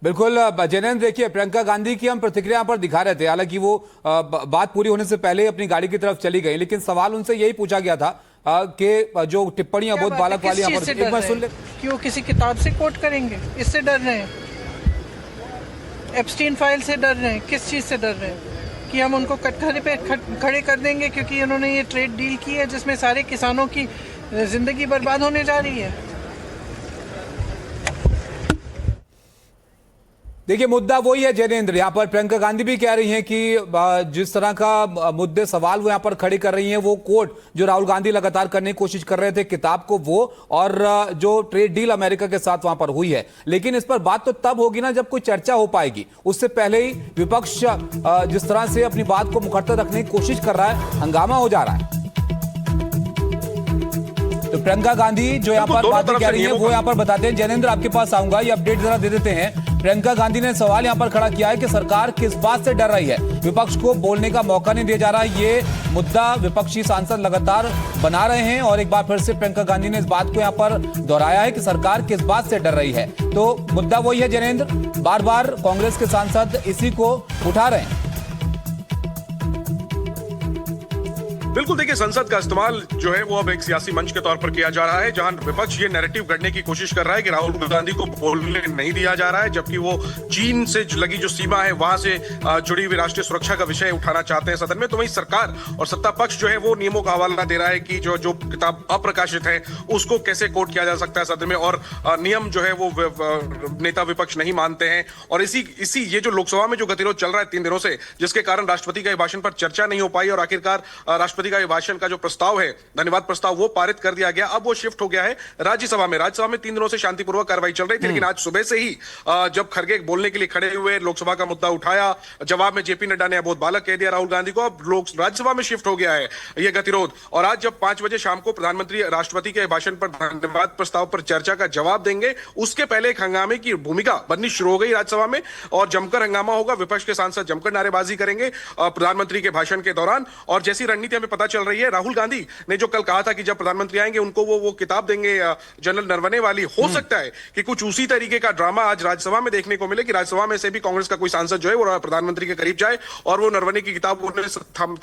बिल्कुल जैनेंद्र, देखिए प्रियंका गांधी की हम प्रतिक्रिया यहाँ पर दिखा रहे थे। हालांकि वो बात पूरी होने से पहले ही अपनी गाड़ी की तरफ चली गई, लेकिन सवाल उनसे यही पूछा गया था कि जो टिप्पणियां बहुत बालक वाली यहाँ पर एक बार सुन ले। क्यों किसी किताब से कोट करेंगे? इससे डर रहे हैं? एप्स्टीन फाइल से डर रहे हैं? किस चीज़ से डर रहे हैं? कि हम उनको कटघरे पे खड़े कर देंगे क्योंकि उन्होंने ये ट्रेड डील की है जिसमें सारे किसानों की जिंदगी बर्बाद होने जा रही है। देखिए मुद्दा वही है जैनेंद्र, यहाँ पर प्रियंका गांधी भी कह रही हैं कि जिस तरह का मुद्दे सवाल वो यहाँ पर खड़े कर रही हैं, वो कोर्ट जो राहुल गांधी लगातार करने की कोशिश कर रहे थे किताब को, वो और जो ट्रेड डील अमेरिका के साथ वहां पर हुई है। लेकिन इस पर बात तो तब होगी ना जब कोई चर्चा हो पाएगी। उससे पहले ही विपक्ष जिस तरह से अपनी बात को मुखर रखने की कोशिश कर रहा है, हंगामा हो जा रहा है। तो प्रियंका गांधी जो यहाँ पर बातें कह रही है वो यहाँ पर बताते हैं। जैनेंद्र, आपके पास आऊंगा, ये अपडेट जरा दे देते हैं। प्रियंका गांधी ने सवाल यहाँ पर खड़ा किया है कि सरकार किस बात से डर रही है, विपक्ष को बोलने का मौका नहीं दिया जा रहा है। ये मुद्दा विपक्षी सांसद लगातार बना रहे हैं और एक बार फिर से प्रियंका गांधी ने इस बात को यहाँ पर दोहराया है कि सरकार किस बात से डर रही है। तो मुद्दा वही है जैनेंद्र, बार बार कांग्रेस के सांसद इसी को उठा रहे हैं। बिल्कुल, देखिए संसद का इस्तेमाल जो है वो अब एक सियासी मंच के तौर पर किया जा रहा है, जहां विपक्ष ये नैरेटिव गढ़ने की कोशिश कर रहा है कि राहुल गांधी को बोलने नहीं दिया जा रहा है, जबकि वो चीन से लगी जो सीमा है वहां से जुड़ी हुई राष्ट्रीय सुरक्षा का विषय उठाना चाहते हैं सदन में। तो वहीं सरकार और सत्ता पक्ष जो है वो नियमों का हवाला दे रहा है कि जो किताब अप्रकाशित है उसको कैसे कोर्ट किया जा सकता है सदन में, और नियम जो है वो नेता विपक्ष नहीं मानते हैं। और इसी ये जो लोकसभा में जो गतिरोध चल रहा है 3 दिनों से, जिसके कारण राष्ट्रपति के भाषण पर चर्चा नहीं हो पाई और आखिरकार राष्ट्रपति का भाषण का जो प्रस्ताव है, धन्यवाद प्रस्ताव, वो पारित कर दिया गया। अब वो शिफ्ट हो गया है राज्यसभा में। राज्यसभा में 3 दिनों से शांतिपूर्वक कार्रवाई चल रही थी, लेकिन आज सुबह से ही जब खड़गे बोलने के लिए खड़े हुए, लोकसभा का मुद्दा उठाया, जवाब में जेपी नड्डा ने अबोध बालक कह दिया राहुल गांधी को। अब राज्यसभा में शिफ्ट हो गया है ये गतिरोध। और आज जब 5 बजे शाम को प्रधानमंत्री राष्ट्रपति के भाषण पर धन्यवाद प्रस्ताव पर चर्चा का जवाब देंगे, उसके पहले एक हंगामे की भूमिका बननी शुरू हो गई राज्यसभा में और जमकर हंगामा होगा। विपक्ष के सांसद जमकर नारेबाजी करेंगे प्रधानमंत्री के भाषण के दौरान। और जैसी रणनीति हमें पता चल रही है, राहुल गांधी ने जो कल कहा था कि जब प्रधानमंत्री आएंगे उनको वो किताब देंगे जनरल नरवणे वाली, हो सकता है कि कुछ उसी तरीके का ड्रामा आज राज्यसभा में देखने को मिले कि राज्यसभा में से भी कांग्रेस का कोई सांसद जो है वो प्रधानमंत्री के करीब जाए और वो नरवणे की किताब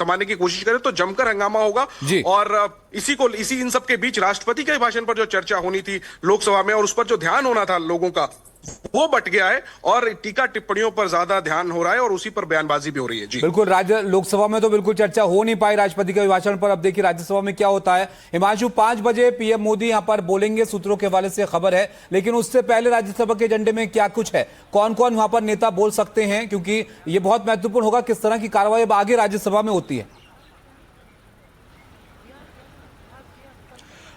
थमाने की कोशिश करे, तो जमकर हंगामा होगा। और इसी इन सब के बीच राष्ट्रपति के भाषण पर जो चर्चा होनी थी लोकसभा में और उस पर जो ध्यान होना था लोगों का, वो बट गया है और टीका टिप्पणियों पर ज्यादा ध्यान हो रहा है और उसी पर बयानबाजी भी हो रही है। जी बिल्कुल, लोकसभा में तो बिल्कुल चर्चा हो नहीं पाई राष्ट्रपति के अभिभाषण पर। अब देखिए राज्यसभा में क्या होता है। हिमांशु, 5 बजे पीएम मोदी यहां पर बोलेंगे, सूत्रों के हवाले से खबर है, लेकिन उससे पहले राज्यसभा के एजेंडे में क्या कुछ है, कौन कौन वहां पर नेता बोल सकते हैं, क्योंकि ये बहुत महत्वपूर्ण होगा किस तरह की कार्रवाई अब आगे राज्यसभा में होती है।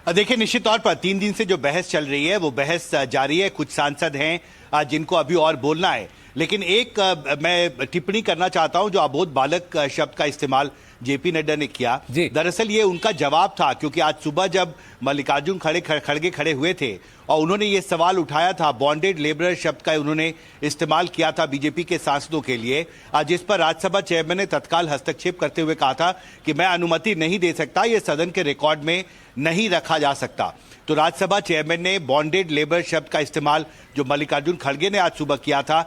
देखिए, निश्चित तौर पर 3 दिन से जो बहस चल रही है वो बहस जारी है। कुछ सांसद हैं जिनको अभी और बोलना है, लेकिन एक मैं टिप्पणी करना चाहता हूं। जो अबोध बालक शब्द का इस्तेमाल जेपी नड्डा ने किया, दरअसल ये उनका जवाब था, क्योंकि आज सुबह जब मल्लिकार्जुन खड़गे खड़े हुए थे और उन्होंने ये सवाल उठाया था, बॉन्डेड लेबरर शब्द का उन्होंने इस्तेमाल किया था बीजेपी के सांसदों के लिए, जिस पर राज्यसभा चेयरमैन ने तत्काल हस्तक्षेप करते हुए कहा था कि मैं अनुमति नहीं दे सकता, ये सदन के रिकॉर्ड में नहीं रखा जा सकता। तो राज्यसभा चेयरमैन ने बॉन्डेड लेबर शब्द का इस्तेमाल जो मल्लिकार्जुन खड़गे ने आज सुबह किया था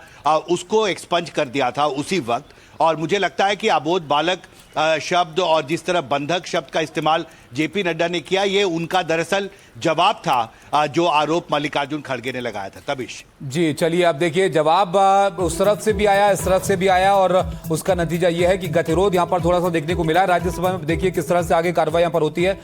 उसको एक्सपंज कर दिया था उसी वक्त। और मुझे लगता है कि अबोध बालक शब्द और जिस तरह बंधक शब्द का इस्तेमाल जेपी नड्डा ने किया, ये उनका दरअसल जवाब था जो आरोप मल्लिकार्जुन खड़गे ने लगाया था। तबिश जी, चलिए अब देखिए जवाब उस तरफ से भी आया, इस तरफ से भी आया और उसका नतीजा यह है कि गतिरोध यहां पर थोड़ा सा देखने को मिला। राज्यसभा में देखिए किस तरह से आगे कार्रवाई यहां पर होती है।